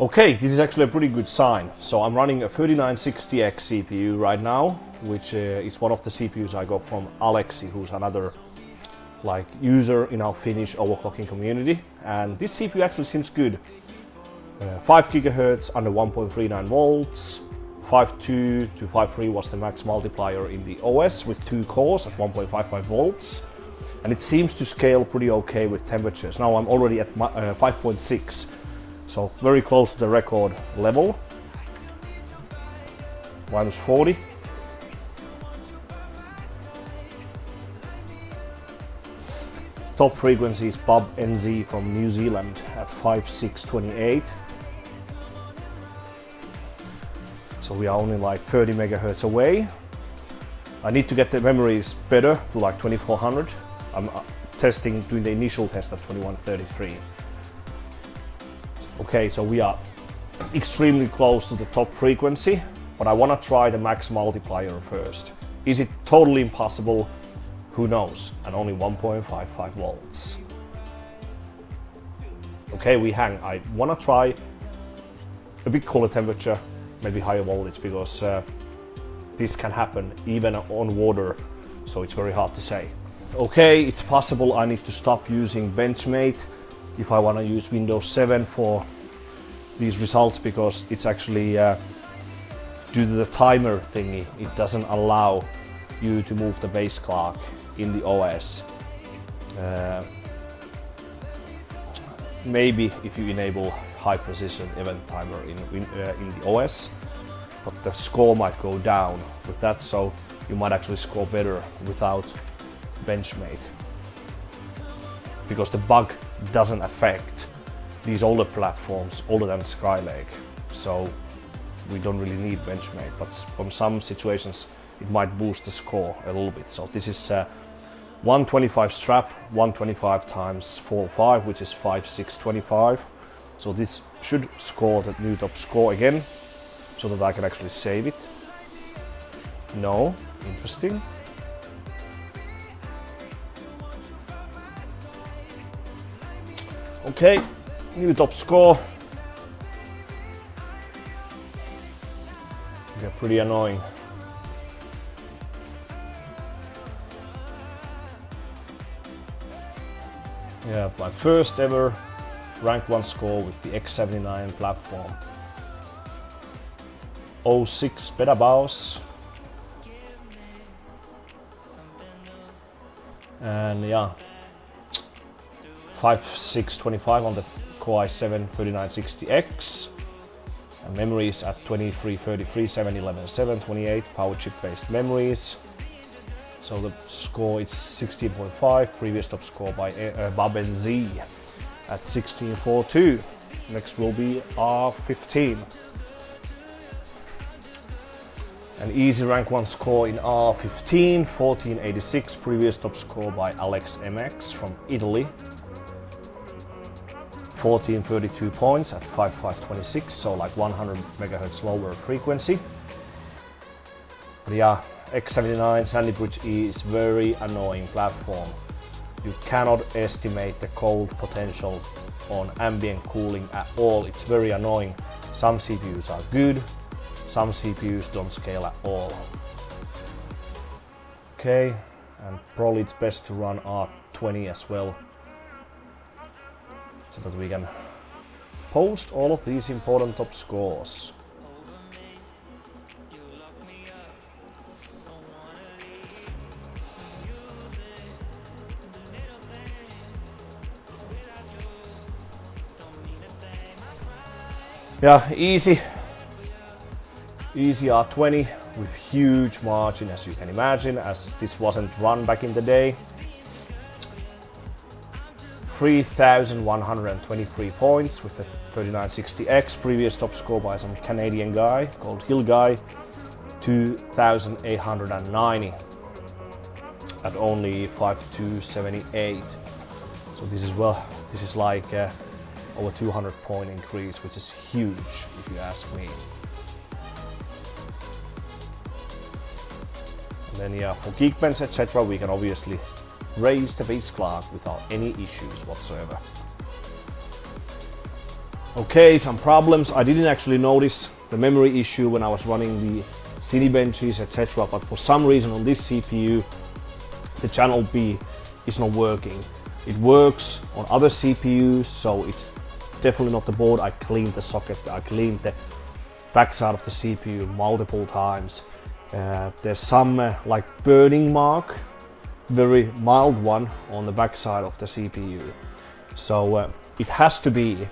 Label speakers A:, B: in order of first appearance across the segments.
A: Okay, this is actually a pretty good sign. So I'm running a 3960X CPU right now, which is one of the CPUs I got from Aleksi, who's another user in our Finnish overclocking community. And this CPU actually seems good. 5 GHz under 1.39 volts, 5.2 to 5.3 was the max multiplier in the OS with 2 cores at 1.55 volts. And it seems to scale pretty okay with temperatures. Now I'm already at 5.6. So very close to the record level, minus 40. Top frequency is Bob NZ from New Zealand at 5628. So we are only like 30 megahertz away. I need to get the memories better to like 2400. I'm doing the initial test at 2133. Okay, so we are extremely close to the top frequency, but I want to try the max multiplier first. Is it totally impossible? Who knows? And only 1.55 volts. Okay, we hang. I want to try a bit cooler temperature, maybe higher voltage, because this can happen even on water, so it's very hard to say. Okay, it's possible I need to stop using Benchmade if I want to use Windows 7 for these results, because it's actually due to the timer thingy, it doesn't allow you to move the base clock in the OS. Maybe if you enable high precision event timer in the OS, but the score might go down with that, so you might actually score better without Benchmade, because the bug doesn't affect these older platforms older than Skylake, so we don't really need Benchmade, but from some situations it might boost the score a little bit. So this is 125 strap, 125 times 4.5, which is 5625. So this should score the new top score again, so that I can actually save it. No, interesting. Okay, new top score. Yeah, pretty annoying. Yeah, my first ever rank 1 score with the X79 platform. 06 petabaus. And yeah, 5625 on the Core i7 3960X. And memories at 2333, 711, 728 power chip based memories. So the score is 16.5, previous top score by Bob and Z at 1642. Next will be R15. An easy rank 1 score in R15, 1486, previous top score by Alex MX from Italy. 1432 points at 5526, so like 100 megahertz lower frequency. But yeah, X79 Sandy Bridge E is very annoying platform. You cannot estimate the cold potential on ambient cooling at all. It's very annoying. Some CPUs are good, some CPUs don't scale at all. Okay, and probably it's best to run R20 as well, so that we can post all of these important top scores. Yeah, easy R20 with huge margin, as you can imagine, as this wasn't run back in the day. 3,123 points with the 3960X, previous top score by some Canadian guy called Hill Guy, 2,890 at only 5278. So this is like over 200 point increase, which is huge if you ask me. And then yeah, for Geekbench etc, we can obviously raise the base clock without any issues whatsoever. Okay, some problems. I didn't actually notice the memory issue when I was running the Cinebenches, etc. But for some reason on this CPU, the channel B is not working. It works on other CPUs, so it's definitely not the board. I cleaned the socket, I cleaned the backside of the CPU multiple times. There's some like burning mark, very mild one on the backside of the CPU. So it has to be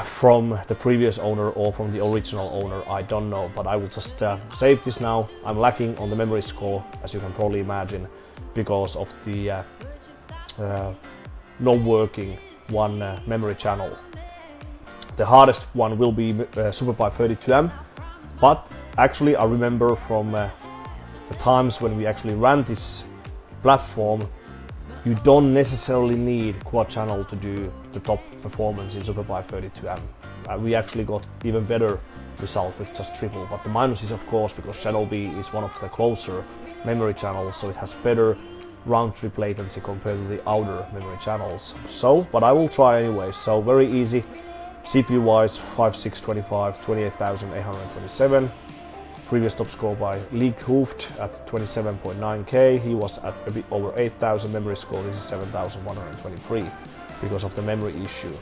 A: from the previous owner or from the original owner, I don't know, but I will just save this now. I'm lacking on the memory score, as you can probably imagine, because of the not working one memory channel. The hardest one will be SuperPi 32M, but actually I remember from the times when we actually ran this platform, you don't necessarily need quad channel to do the top performance in SuperPi 32M. We actually got even better result with just triple, but the minus is of course because channel B is one of the closer memory channels, so it has better round trip latency compared to the outer memory channels. So, but I will try anyway. So very easy. CPU wise 5625, 28,827. Previous top score by League Hoofed at 27.9k. He was at a bit over 8,000. Memory score, this is 7,123 because of the memory issue.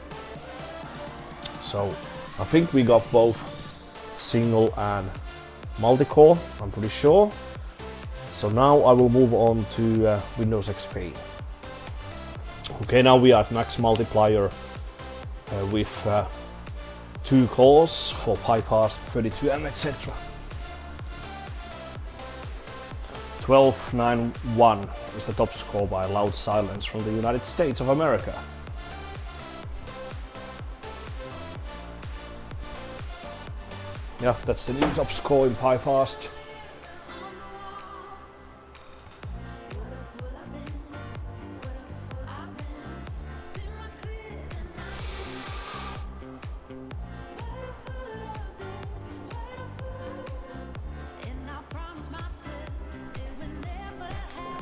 A: So I think we got both single and multi-core, I'm pretty sure. So now I will move on to Windows XP. Okay, now we are at max multiplier with 2 cores for PyFast 32M, etc. 1291 is the top score by Loud Silence from the United States of America. Yeah, that's the new top score in PyFast.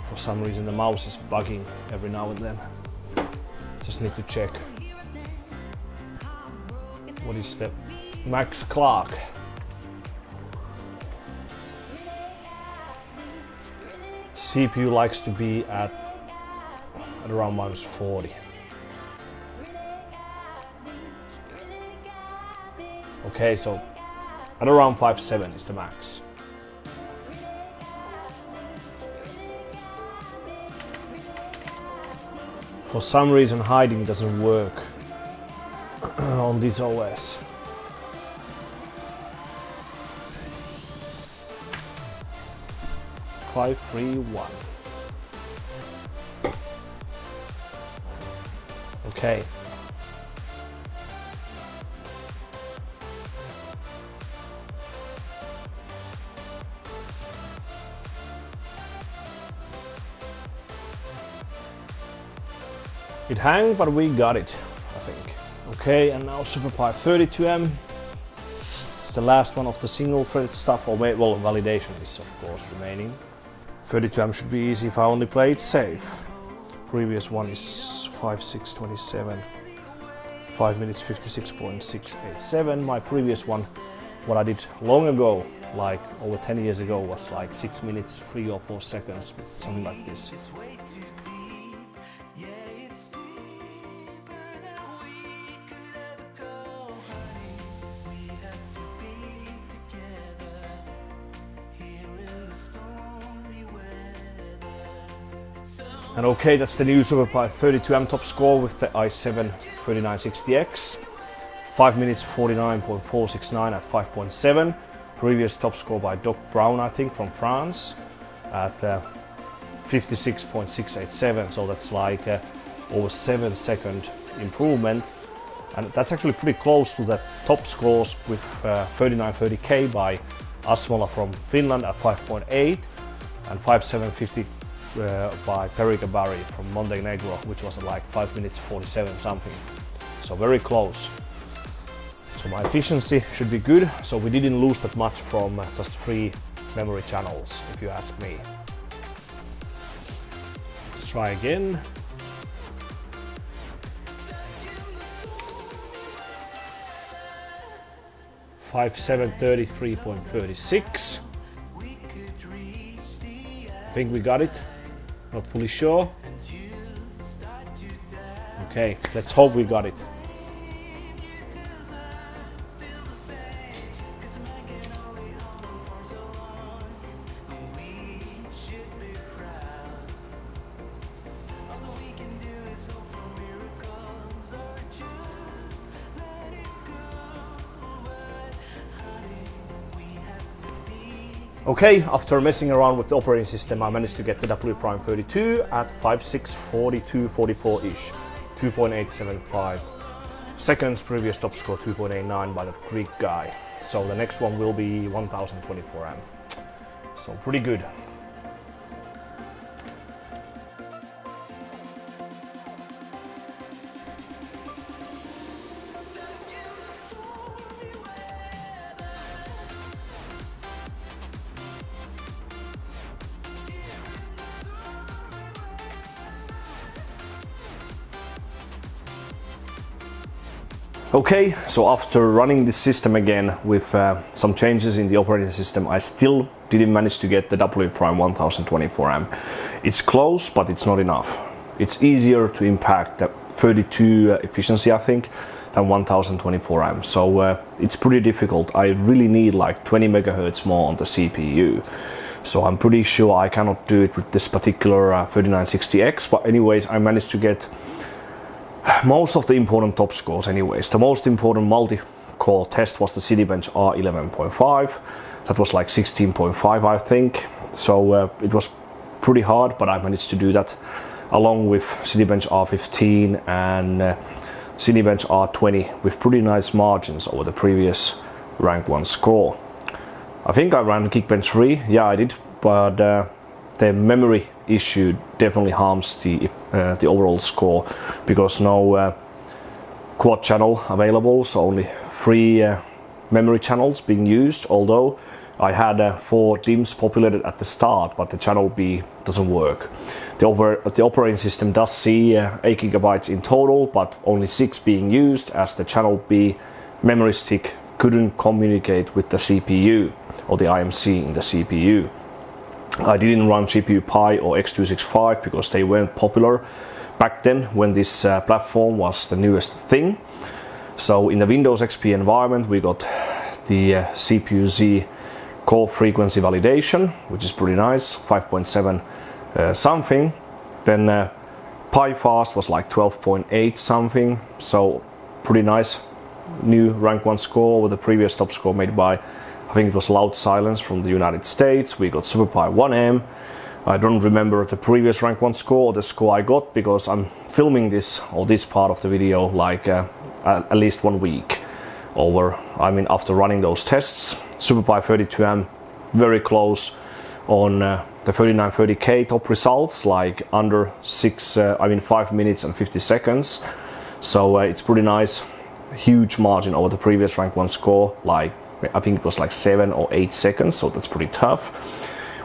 A: For some reason the mouse is bugging every now and then. Just need to check. What is the max clock? CPU likes to be at around -40. Okay, so at around 5.7 is the max. For some reason hiding doesn't work on this OS. Five, 3, 1. Okay. It hung, but we got it, I think. Okay, and now SuperPi 32M. It's the last one of the single-threaded stuff, or well, validation is of course remaining. 32M should be easy if I only play it safe. Previous one is 5627, 5 minutes 56.687. My previous one, what I did long ago, like over 10 years ago, was like 6 minutes 3 or 4 seconds, something like this. And okay, that's the new SuperPi 32M top score with the i7 3960X. 5 minutes 49.469 at 5.7. Previous top score by Doc Brown, I think, from France at 56.687. So that's like over 7-second improvement. And that's actually pretty close to the top scores with 3930K by Asmola from Finland at 5.8 and 5750 by Perica Barry from Montenegro, which was like 5 minutes 47 something. So very close. So my efficiency should be good. So we didn't lose that much from just 3 memory channels, if you ask me. Let's try again. 5733.36. I think we got it. Not fully sure. Okay, let's hope we got it. Okay, after messing around with the operating system, I managed to get the WPrime 32 at 5642.44-ish, 2.875 seconds. Previous top score 2.89 by the Greek guy. So the next one will be 1024 amp. So pretty good. Okay, so after running this system again with some changes in the operating system, I still didn't manage to get the WPrime 1024 amp. It's close, but it's not enough. It's easier to impact the 32 efficiency, I think, than 1024 amp. So it's pretty difficult. I really need like 20 megahertz more on the CPU. So I'm pretty sure I cannot do it with this particular 3960X, but anyways, I managed to get most of the important top scores anyways. The most important multi-core test was the Cinebench R11.5. That was like 16.5, I think. So it was pretty hard, but I managed to do that along with Cinebench R15 and Cinebench R20 with pretty nice margins over the previous rank 1 score. I think I ran Geekbench 3, yeah I did, but the memory issue definitely harms the overall score because no quad channel available, so only 3 memory channels being used, although I had 4 DIMMs populated at the start, but the channel B doesn't work. The operating system does see 8 GB in total, but only 6 being used as the channel B memory stick couldn't communicate with the CPU or the IMC in the CPU. I didn't run GPU Pi or X265 because they weren't popular back then when this platform was the newest thing. So in the Windows XP environment we got the CPU-Z core frequency validation, which is pretty nice, 5.7 something. Then Pi fast was like 12.8 something, so pretty nice new rank 1 score over the previous top score made by, I think it was Loud Silence from the United States. We got SuperPi 1M. I don't remember the previous rank 1 score or the score I got because I'm filming this or this part of the video like at least 1 week after running those tests. SuperPi 32M very close on the 3930K top results, like under 5 minutes and 50 seconds. So it's pretty nice, huge margin over the previous rank 1 score, like I think it was like 7 or 8 seconds, so that's pretty tough.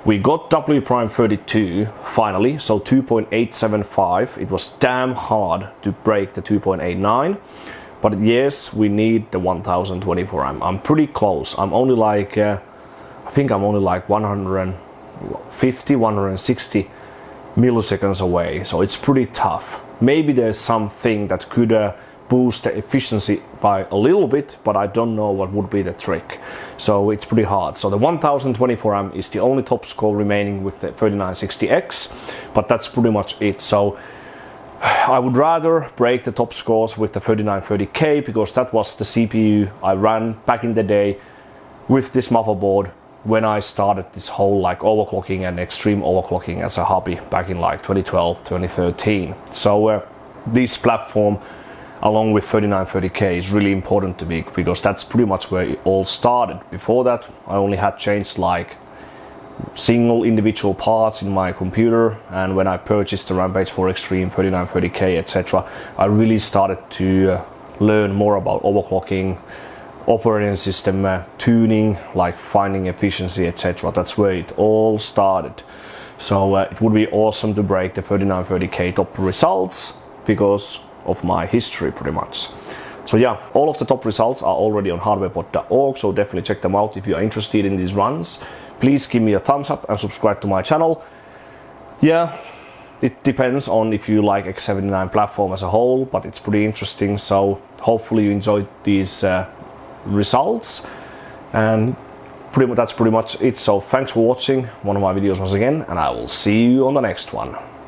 A: We got WPrime 32 finally, so 2.875. It was damn hard to break the 2.89, but yes, we need the 1024 amp. I'm pretty close. I'm only like, I think I'm only like 150, 160 milliseconds away, so it's pretty tough. Maybe there's something that could boost the efficiency by a little bit, but I don't know what would be the trick. So it's pretty hard. So the 1024 amp is the only top score remaining with the 3960X, but that's pretty much it. So I would rather break the top scores with the 3930K because that was the CPU I ran back in the day with this motherboard when I started this whole like overclocking and extreme overclocking as a hobby back in like 2012, 2013. So this platform along with 3930K is really important to me because that's pretty much where it all started. Before that I only had changed like single individual parts in my computer, and when I purchased the Rampage IV Extreme, 3930K, etc., I really started to learn more about overclocking, operating system tuning, like finding efficiency, etc. That's where it all started. So it would be awesome to break the 3930K top results because of my history pretty much. So yeah, all of the top results are already on hardwarepod.org, so definitely check them out if you are interested in these runs. Please give me a thumbs up and subscribe to my channel. Yeah, it depends on if you like X79 platform as a whole, but it's pretty interesting, so hopefully you enjoyed these results. And that's pretty much it. So thanks for watching one of my videos once again, and I will see you on the next one.